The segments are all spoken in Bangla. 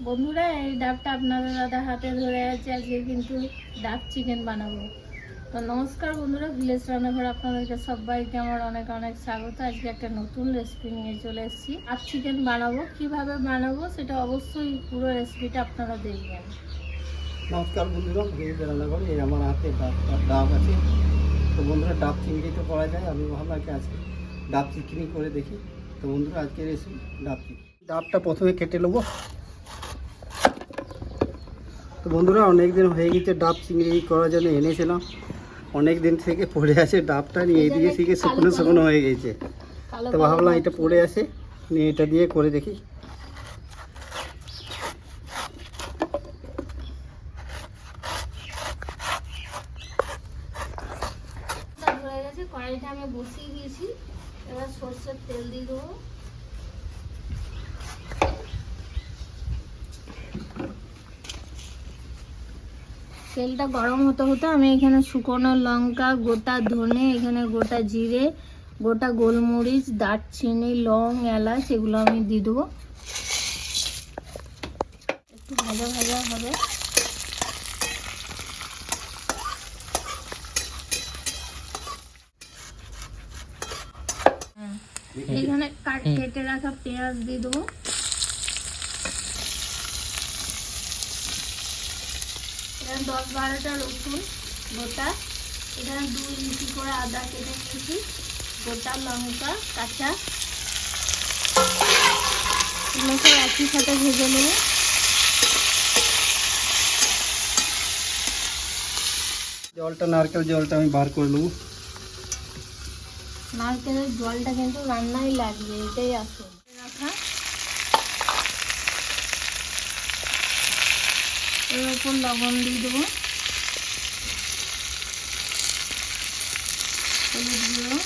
বন্ধুরা, এই ডাবটা আপনাদের দাদা হাতে ধরে আছে। আজকে কিন্তু ডাব চিকেন বানাবো। তো নমস্কার বন্ধুরা, ভিলেজ রান্নাঘর আপনাদেরকে সবাইকে আমার অনেক অনেক স্বাগত। আজকে একটা নতুন রেসিপি নিয়ে চলে এসেছি। ডাব চিকেন বানাবো, কিভাবে বানাবো সেটা অবশ্যই পুরো রেসিপিটা আপনারা দেখবেন। নমস্কার বন্ধুরা, ভিলেজ রান্নাঘর। এই আমার হাতে ডাব আছে। তো বন্ধুরা, ডাব চিংড়ি তো করা যায়। আমি ভাবলাম আজকে ডাব চিকেনই করে দেখি। তো বন্ধুরা, আজকে রেসিপি ডাব চিকেন। ডাবটা প্রথমে কেটে নেবো। তো বন্ধুরা, অনেক দিন হয়ে গেছে ডাব চিংড়ি করার জন্য এনেছিলাম। অনেক দিন থেকে পড়ে আছে ডাবটা, নিয়ে এইদিকে থেকে শুকনো শুকনো হয়ে গেছে। তো ভাবলাম এটা পড়ে আছে, নিয়ে এটা দিয়ে করে দেখি। কড়াইটা আমি বসিয়ে দিয়েছি। এবার সরষের তেল দিয়ে দেবো। তেলটা গরম হতে হতে আমি এখানে শুকনো লঙ্কা, গোটা ধনে, এখানে গোটা জিরে, গোটা গোলমরিচ, দারচিনি, লং, এলাচ এগুলো আমি দিয়ে দেবো। একটু ভাজা ভাজা হবে। এখানে কেটে রাখা পেঁয়াজ দিয়ে দেবো। এখানে 10-12টা রসুন গোটা, এখানে 2 ইঞ্চি করে আদা কেটে নিয়েছি, গোটা লঙ্কা কাঁচা, এগুলোকে একই সাথে ভেজে নেব। জলটা, নারকেল জলটা আমি বার করে নেবো। নারকেলের জলটা কিন্তু রান্নায় লাগবে, এটাই আসল। রাখা এর উপর লবণ দিয়ে দেবো, হলুদ গুঁড়ো,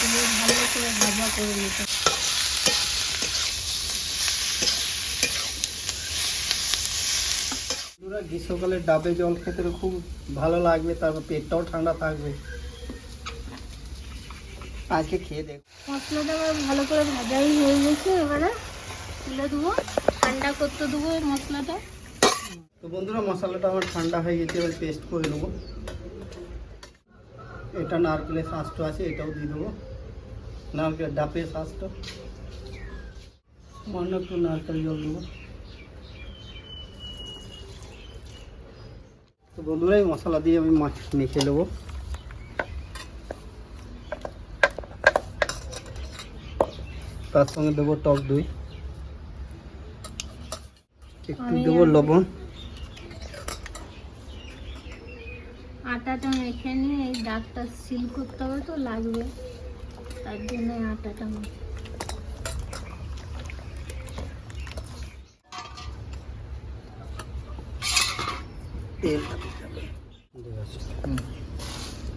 দিয়ে ভালো করে ভাজা করে নিতে। গ্রীষ্মকালে ডাবে জল খেতে খুব ভালো লাগবে, তারপর পেটটাও ঠান্ডা থাকবে। আজকে খেয়ে দেখ। মশলাটা আমার ভালো করে ভাজাই হয়ে গেছে। এবারে তুলে দেবো, ঠান্ডা করতে দেবো এই মশলাটা। তো বন্ধুরা, মশলাটা আমার ঠান্ডা হয়ে গেছে, এবার পেস্ট করে নেবো। এটা নারকেলের শাঁসটা আছে, এটাও দিয়ে দেবো। নারকেল ডাবের শাঁসটা, অন্য একটু নারকেল জল দেবো। তো বন্ধুরা, এই মশলা দিয়ে আমি মাছ মেখে নেবো। তার সঙ্গে দেবো টক দই, একটু দেবো লবণ। আটাটা মেখে নিয়ে এই দাগটা সিল করতে হবে, তো লাগবে, তার জন্য আটাটা মেখে।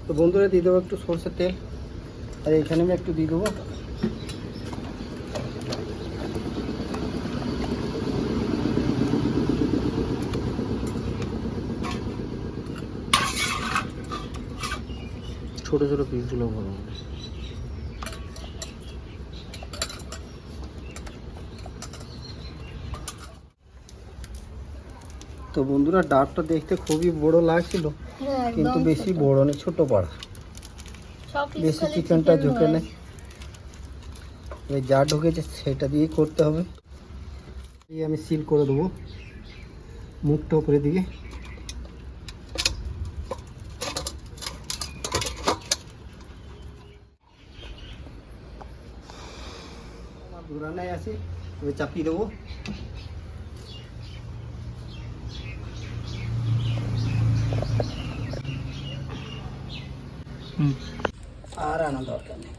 তো বন্ধুরা, দিয়ে দেবো একটু সরষের তেল, আর এখানে আমি একটু দিয়ে দেবো ছোটো ছোটো পিসগুলো বড়। তো বন্ধুরা, ডাবটা দেখতে খুবই বড় লাগছিল, কিন্তু বেশি বড় নেই, ছোট পাড়া। বেশি চিকেনটা ঢুকে নেই, যা ঢুকেছে সেটা দিয়েই করতে হবে। আমি সিল করে দেবো মুখটা উপরের দিকে। আমার ধরানায় আছে, এবার চাপিয়ে দেবো। আর আনা দরকার নেই।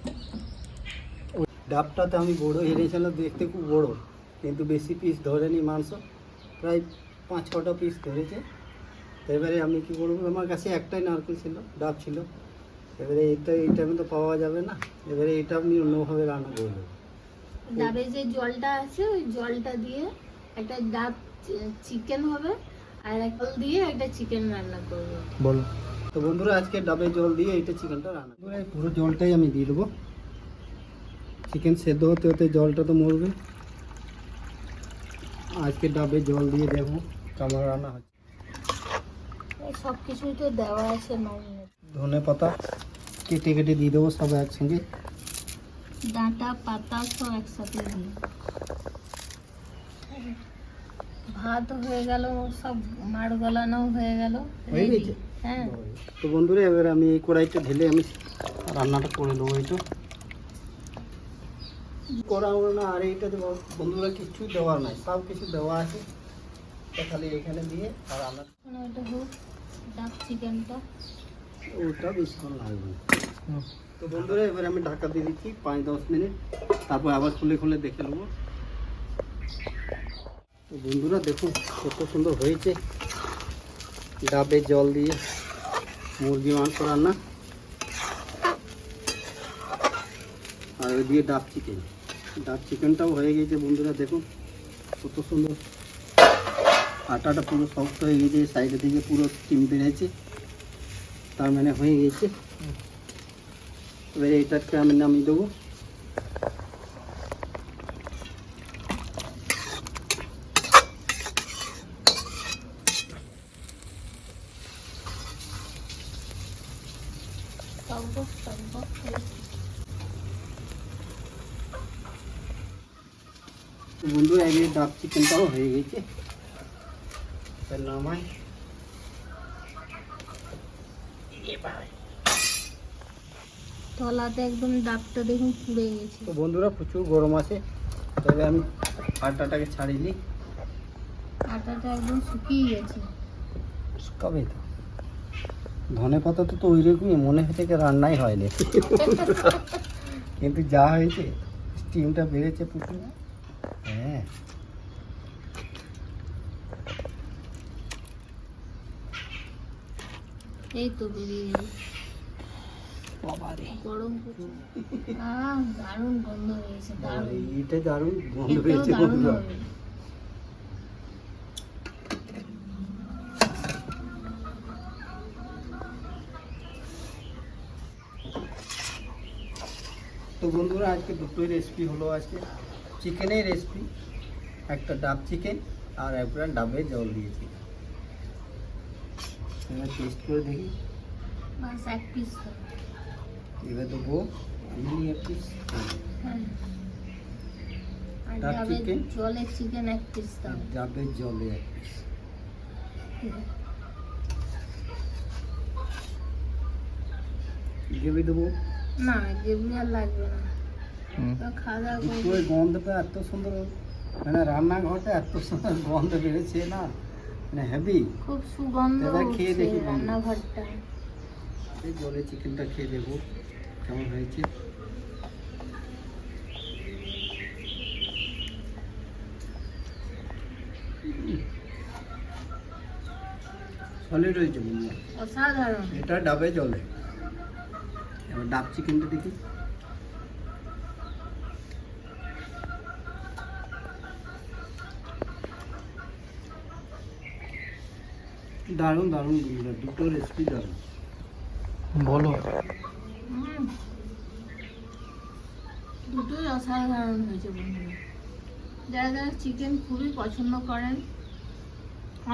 ডাবটাতে আমি বড় এনেছিলাম, দেখতে খুব বড়, কিন্তু বেশি পিস ধরেনি মাংস, প্রায় 5-6টা পিস ধরেছে। এবারে আমি কি করবো, আমার কাছে একটাই নারকেল ছিল, ডাব ছিল। এবারে এই টাইমে তো পাওয়া যাবে না, এবারে এটা আমি অন্যভাবে রান্না করে দেবো। ডাবে যে জলটা আছে ওই জলটা দিয়ে একটা ডাব চিকেন হবে, আর এক দিয়ে একটা চিকেন রান্না করবো। বলো। তো বন্ধুরা আজকে ডাবে জল দিয়ে এইটা চিকেনটা রান্না করবো। এই পুরো জলটাই আমি দিয়ে দেবো। চিকেন সেদ্ধ হতে হতে জলটা তো মরবে। আজকে ডাবে জল দিয়ে দেখবো কেমন রান্না হচ্ছে। এই সব কিছুই তো দেওয়া আছে ম্যারিনেট। ধনে পাতা কেটে কেটে দিয়ে দেবো সব একসঙ্গে। ডাঁটা পাতা সব একসাথে দিই। ভাত হয়ে গেল, সব মাড় গলানো হয়ে গেল, হয়ে ready। গেছে? হ্যাঁ, তো বন্ধুরা এবার আমি এই কড়াইটা ঢেলে আমি রান্নাটা করে দেবো। এইটা করা হলো না। আর এইটাতে বন্ধুরা কিছু দেওয়ার নাই, সব কিছু দেওয়া আছে। তো খালি এখানে দিয়ে আর রান্না ওটা হোক ডাব চিকেনটা। ওটা বেশিক্ষণ লাগবে না। তো বন্ধুরা এবার আমি ঢাকা দিয়ে দিচ্ছি 5-10 মিনিট, তারপর আবার খুলে খুলে দেখে নেবো। তো বন্ধুরা দেখুন কত সুন্দর হয়েছে ডাবে জল দিয়ে মুরগি মাংস রান্না, আর ওই দিয়ে ডাব চিকেন। ডাব চিকেনটাও হয়ে গেছে বন্ধুরা, দেখুন কত সুন্দর। আটাটা পুরো শক্ত হয়ে গেছে, সাইডে থেকে পুরো স্টিম বেরিয়েছে, তার মানে হয়ে গেছে। এবারে এটাকে আমি নামিয়ে দেবো। বন্ধু এর ডাব চিকেনটাও হয়ে গেছে, নামাই। তলাতে একদম ডাবটা দেখুন পুড়ে গেছে। তো বন্ধুরা প্রচুর গরম আছে, তবে আমি আটাটাকে ছাড়িয়ে নিই। আটাটা একদম শুকিয়ে গেছে। কবে তো ধনে পাতা তো ওই রকমই মনে হচ্ছে কি রান্নাই হয়নি, কিন্তু যা হয়েছে স্টিমটা বেড়েছে প্রচুর। হ্যাঁ এই তো বেরিয়ে গেল। বাবারে গরম প্রচুর। দারুণ গন্ধ হয়েছে, দারুণ। এইটা দারুণ গন্ধ খেতেও হয়েছে দারুণ বন্ধুরা। হবে। তো বন্ধুরা আজকে দুটোই রেসিপি হলো। আজকে চিকেনের রেসিপি, একটা ডাব চিকেন আর একটা ডাবে জল দিয়েছি। এবার টেস্ট করে দেখি। বাস এক পিস। এবার দেবো মিনি এক পিস হ্যাঁ, আর ডাব ডাবের চিকেন। জলে চিকেন এক পিস দাও। ডাবের জলে এক পিস। গ্রেভি দেবো। না, গ্রেভি আর লাগবে না। তো খাওয়া দাওয়া করবো। দুটোই গন্ধটা এত সুন্দর, মানে রান্নাঘরটা এত সুন্দর গন্ধ বেরোচ্ছে না, মানে হেভি। খুব সুগন্ধ এবার খেয়ে উঠছে দেখি বন্ধু। রান্নাঘরটা। এই জলে চিকেনটা খেয়ে দেখবো কেমন হয়েছে। সলিড হয়েছে বন্ধু, অসাধারণ। এটা ডাবে জলে। এবার ডাব চিকেনটা দেখি। দারুণ দারুণ বন্ধুরা, দুটো রেসিপি দারুণ। বলো। হুম, দুটোই অসাধারণ হয়েছে বন্ধুরা। যারা যারা চিকেন খুবই পছন্দ করেন,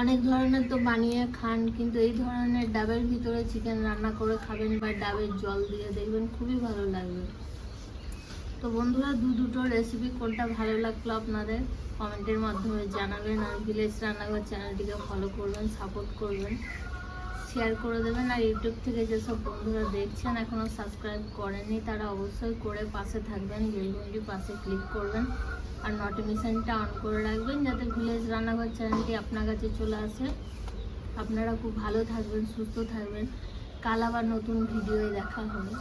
অনেক ধরনের তো বানিয়ে খান, কিন্তু এই ধরনের ডাবের ভিতরে চিকেন রান্না করে খাবেন বা ডাবের জল দিয়ে দেখবেন, খুবই ভালো লাগবে। তো বন্ধুরা দুটো রেসিপি কোনটা ভালো লাগলো আপনাদের কমেন্টের মাধ্যমে জানাবেন। আর ভিলেজ রান্নাঘর চ্যানেলটিকে ফলো করবেন, সাপোর্ট করবেন, শেয়ার করে দেবেন। আর ইউটিউব থেকে যেসব বন্ধুরা দেখছেন এখনও সাবস্ক্রাইব করেননি, তারা অবশ্যই করে পাশে থাকবেন, বেলঘন্টির পাশে ক্লিক করবেন আর নোটিফিকেশনটা অন করে রাখবেন, যাতে ভিলেজ রান্নাঘর চ্যানেলটি আপনার কাছে চলে আসে। আপনারা খুব ভালো থাকবেন, সুস্থ থাকবেন। কাল আবার নতুন ভিডিওয়ে দেখা হবে।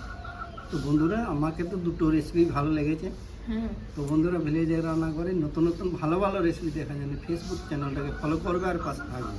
তো বন্ধুরা আমাকে তো দুটো রেসিপি ভালো লেগেছে। হ্যাঁ, তো বন্ধুরা ভিলেজে রান্না করে নতুন নতুন ভালো ভালো রেসিপি দেখার জন্য ফেসবুক চ্যানেলটাকে ফলো করবে আর পাশে থাকবে।